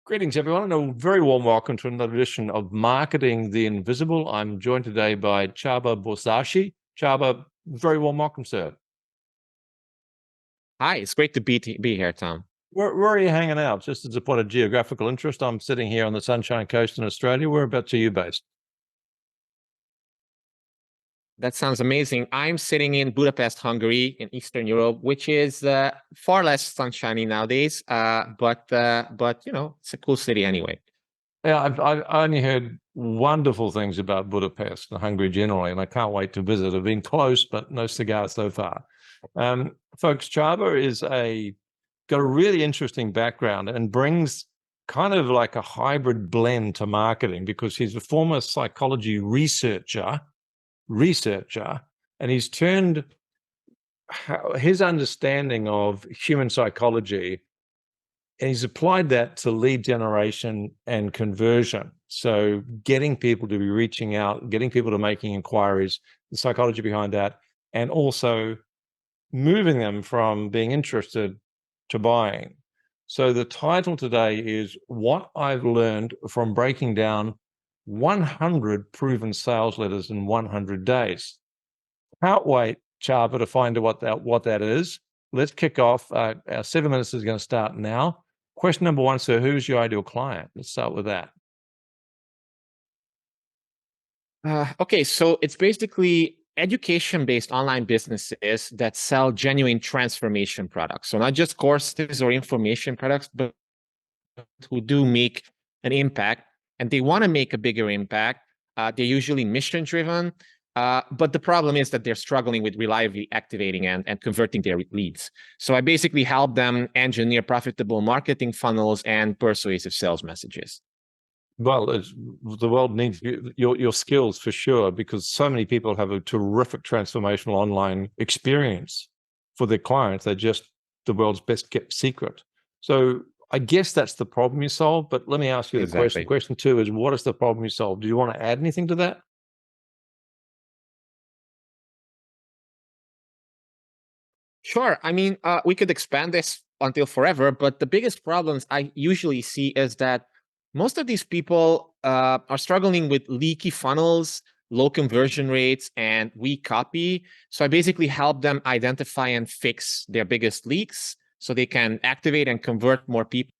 Greetings, everyone, and a very warm welcome to another edition of Marketing the Invisible. I'm joined today by Csaba Borzasi. Csaba, very warm welcome, sir. Hi, it's great to be here, Tom. Where are you hanging out? Just as a point of geographical interest, I'm sitting here on the Sunshine Coast in Australia. Whereabouts are you based? That sounds amazing. I'm sitting in Budapest, Hungary, in Eastern Europe, which is far less sunshiny nowadays. But you know, it's a cool city anyway. Yeah, I've only heard wonderful things about Budapest and Hungary generally, and I can't wait to visit. I've been close, but no cigar so far. Folks, Csaba is got a really interesting background and brings kind of like a hybrid blend to marketing because he's a former psychology researcher, and he's turned his understanding of human psychology and he's applied that to lead generation and conversion. So getting people to be reaching out, getting people to making inquiries, the psychology behind that, and also moving them from being interested to buying. So the title today is What I've Learned from Breaking Down 100 Proven Sales Letters in 100 Days. Can't wait, Csaba, to find out what that is. Let's kick off. Our 7 minutes is going to start now. Question number one, sir, who's your ideal client? Let's start with that. Okay, so it's basically education-based online businesses that sell genuine transformation products. So not just courses or information products, but who do make an impact, and they want to make a bigger impact. They're usually mission-driven, but the problem is that they're struggling with reliably activating and converting their leads. So I basically help them engineer profitable marketing funnels and persuasive sales messages. Well, the world needs your skills for sure, because so many people have a terrific transformational online experience for their clients. They're just the world's best kept secret. So I guess that's the problem you solve. But let me ask you the question. Question two is, what is the problem you solve? Do you want to add anything to that? Sure. I mean, we could expand this until forever, but the biggest problems I usually see is that most of these people are struggling with leaky funnels, low conversion rates, and weak copy. So I basically help them identify and fix their biggest leaks so they can activate and convert more people,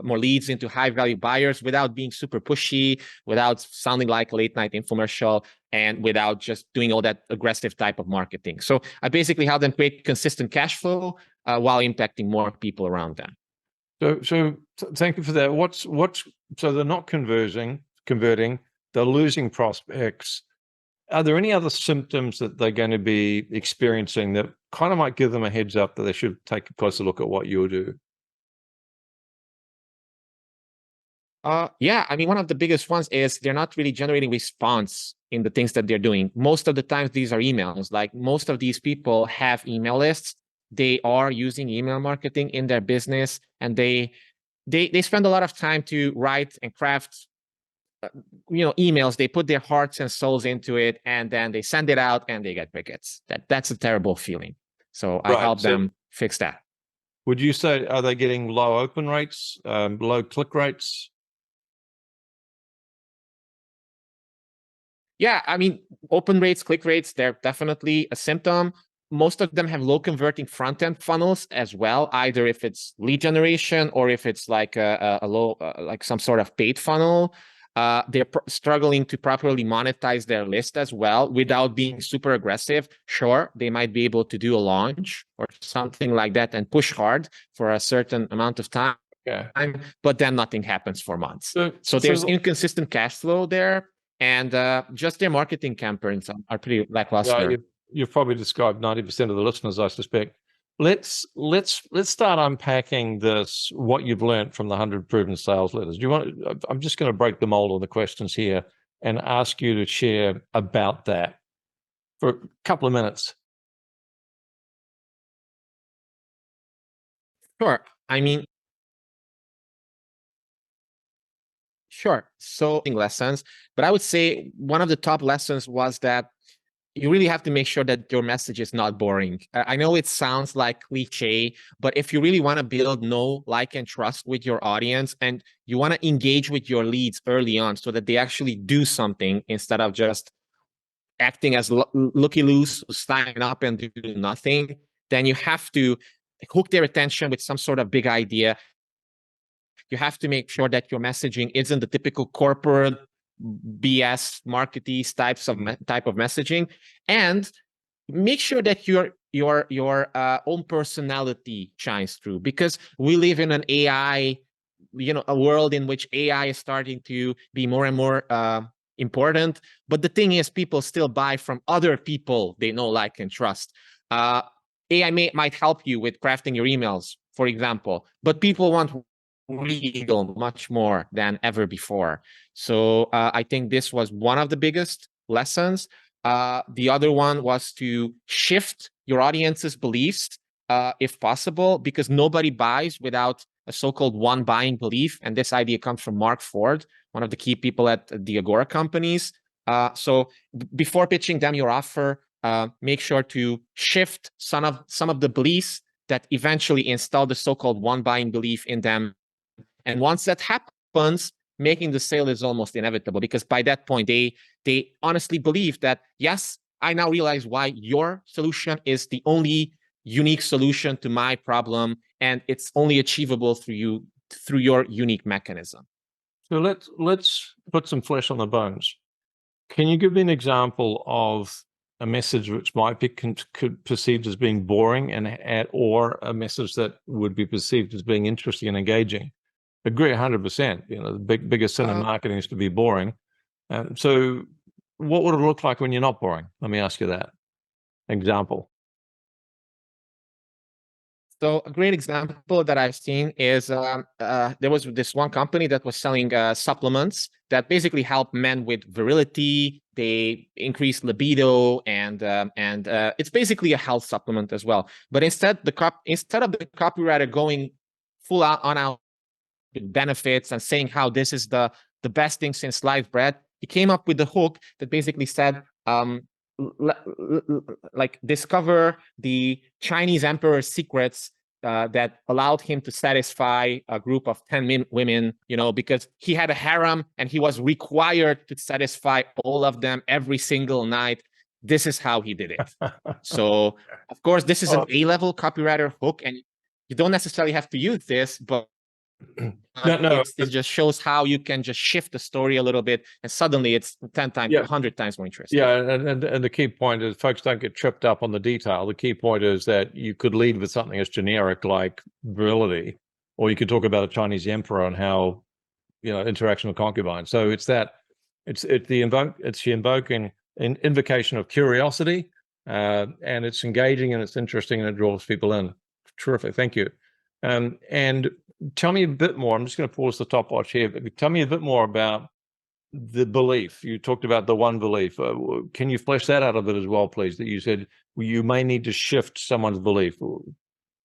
more leads into high-value buyers without being super pushy, without sounding like a late-night infomercial, and without just doing all that aggressive type of marketing. So I basically help them create consistent cash flow while impacting more people around them. So thank you for that. So they're not converting, they're losing prospects. Are there any other symptoms that they're going to be experiencing that kind of might give them a heads up that they should take a closer look at what you do? Yeah, I mean, one of the biggest ones is they're not really generating response in the things that they're doing. Most of the times, these are emails. Like most of these people have email lists. They are using email marketing in their business, and they spend a lot of time to write and craft, emails. They put their hearts and souls into it, and then they send it out, and they get crickets. That's a terrible feeling. So I help them fix that. Would you say, are they getting low open rates, low click rates? Yeah, I mean, open rates, click rates, they're definitely a symptom. Most of them have low converting front-end funnels as well, either if it's lead generation or if it's like a low, like some sort of paid funnel. They're struggling to properly monetize their list as well without being super aggressive. Sure, they might be able to do a launch or something like that and push hard for a certain amount of time, but then nothing happens for months. So there's inconsistent cash flow there. And just their marketing campaigns are pretty lackluster. Yeah, you've probably described 90% of the listeners, I suspect. Let's start unpacking this. What you've learned from the 100 proven sales letters. Do you want? I'm just going to break the mold of the questions here and ask you to share about that for a couple of minutes. Sure. I mean. Sure. So lessons, but I would say one of the top lessons was that you really have to make sure that your message is not boring. I know it sounds like cliche, but if you really want to build know, like, and trust with your audience, and you want to engage with your leads early on so that they actually do something instead of just acting as looky-loos, sign up and do nothing, then you have to hook their attention with some sort of big idea. You have to make sure that your messaging isn't the typical corporate BS marketing type of messaging, and make sure that your own personality shines through, because we live in an AI, a world in which AI is starting to be more and more important. But the thing is, people still buy from other people they know, like, and trust. AI might help you with crafting your emails, for example, but people want real much more than ever before. So I think this was one of the biggest lessons. The other one was to shift your audience's beliefs, if possible, because nobody buys without a so-called one buying belief. And this idea comes from Mark Ford, one of the key people at the Agora companies. So before pitching them your offer, make sure to shift some of the beliefs that eventually install the so-called one buying belief in them. And once that happens, making the sale is almost inevitable, because by that point, they honestly believe that, yes, I now realize why your solution is the only unique solution to my problem, and it's only achievable through your unique mechanism. So let's put some flesh on the bones. Can you give me an example of a message which might be perceived as being boring, or a message that would be perceived as being interesting and engaging? Agree 100%. The biggest sin in marketing is to be boring. So what would it look like when you're not boring? Let me ask you that. Example. So a great example that I've seen is there was this one company that was selling supplements that basically help men with virility. They increase libido, and it's basically a health supplement as well. But instead of the copywriter going full out with benefits and saying how this is the best thing since sliced bread, he came up with the hook that basically said, like, discover the Chinese emperor's secrets that allowed him to satisfy a group of 10 women, because he had a harem and he was required to satisfy all of them every single night. This is how he did it. So, of course, this is an A-level copywriter hook, and you don't necessarily have to use this, but it just shows how you can just shift the story a little bit, and suddenly it's 10 times, 100 times more interesting. Yeah, and the key point is, folks don't get tripped up on the detail. The key point is that you could lead with something as generic like virility, or you could talk about a Chinese emperor and how, interaction with concubines. So it's the invocation of curiosity, and it's engaging, and it's interesting, and it draws people in. Terrific, thank you. And tell me a bit more. I'm just going to pause the top watch here, but tell me a bit more about the belief. You talked about the one belief. Can you flesh that out a bit as well, please? That you said you may need to shift someone's belief.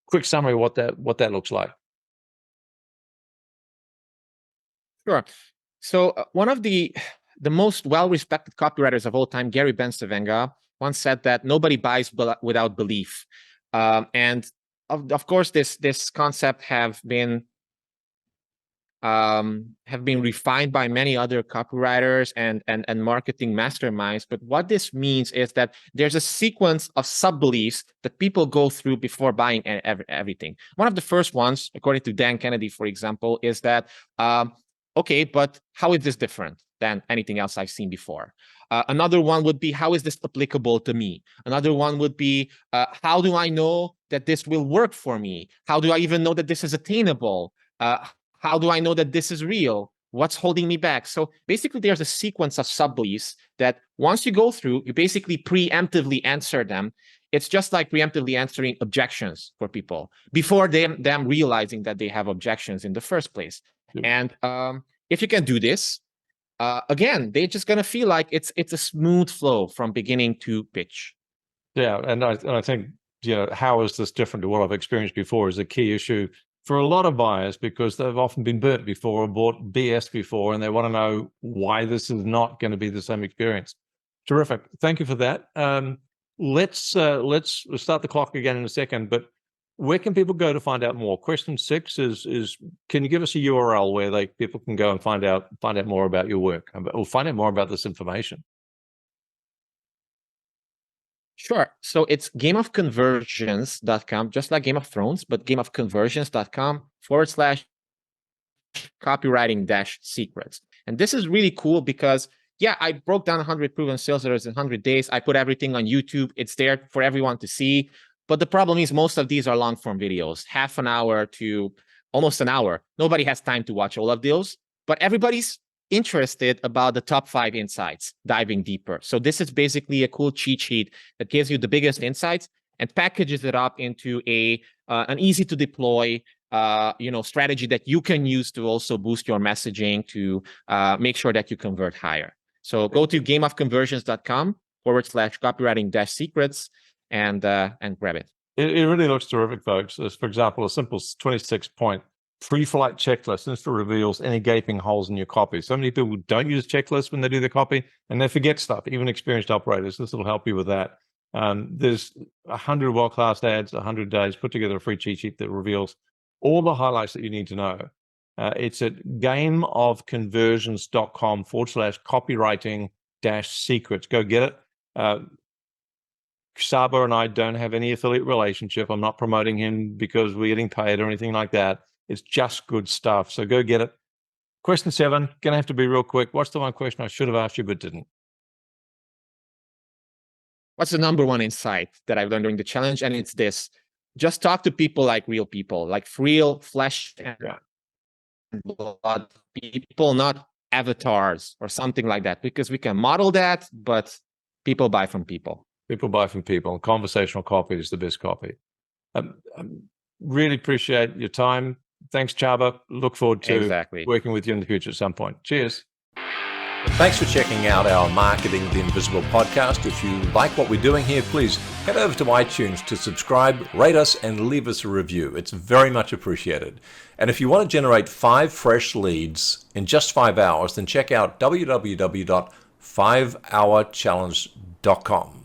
Quick summary of what that looks like. Sure. So one of the most well-respected copywriters of all time, Gary Bencivenga, once said that nobody buys without belief. And of course, this concept have been refined by many other copywriters and marketing masterminds. But what this means is that there's a sequence of sub-beliefs that people go through before buying everything. One of the first ones, according to Dan Kennedy, for example, is that, okay, but how is this different than anything else I've seen before? Another one would be, how is this applicable to me? Another one would be, how do I know that this will work for me? How do I even know that this is attainable? How do I know that this is real? What's holding me back? So basically, there's a sequence of sub-beliefs that once you go through, you basically preemptively answer them. It's just like preemptively answering objections for people before them realizing that they have objections in the first place. And if you can do this, again, they're just going to feel like it's a smooth flow from beginning to pitch. Yeah, and I think, how is this different to what I've experienced before is a key issue for a lot of buyers, because they've often been burnt before or bought BS before, and they want to know why this is not going to be the same experience. Terrific. Thank you for that. Let's start the clock again in a second, but where can people go to find out more? Question 6 is can you give us a URL where people can go and find out more about your work or find out more about this information? Sure. So it's gameofconversions.com, just like Game of Thrones, but gameofconversions.com/copywriting-secrets. And this is really cool because, yeah, I broke down 100 proven sales letters in 100 days. I put everything on YouTube. It's there for everyone to see. But the problem is most of these are long form videos, half an hour to almost an hour. Nobody has time to watch all of those, but everybody's interested about the top 5 insights, diving deeper. So this is basically a cool cheat sheet that gives you the biggest insights and packages it up into an easy to deploy strategy that you can use to also boost your messaging to make sure that you convert higher. So go to gameofconversions.com/copywriting-secrets and grab it. It really looks terrific, folks. For example, a simple 26-point pre-flight checklist insta reveals any gaping holes in your copy. So many people don't use checklists when they do their copy, and they forget stuff, even experienced operators. This will help you with that. There's 100 world-class ads, 100 days, put together a free cheat sheet that reveals all the highlights that you need to know. It's at gameofconversions.com/copywriting-secrets. Go get it. Csaba and I don't have any affiliate relationship. I'm not promoting him because we're getting paid or anything like that. It's just good stuff. So go get it. Question 7, going to have to be real quick. What's the one question I should have asked you but didn't? What's the number one insight that I've learned during the challenge? And it's this: just talk to people like real people, like real flesh and blood people, not avatars or something like that, because we can model that, but people buy from people. People buy from people. Conversational copy is the best copy. Really appreciate your time. Thanks, Csaba. Look forward to working with you in the future at some point. Cheers. Thanks for checking out our Marketing the Invisible podcast. If you like what we're doing here, please head over to iTunes to subscribe, rate us, and leave us a review. It's very much appreciated. And if you want to generate 5 fresh leads in just 5 hours, then check out www.5hourchallenge.com.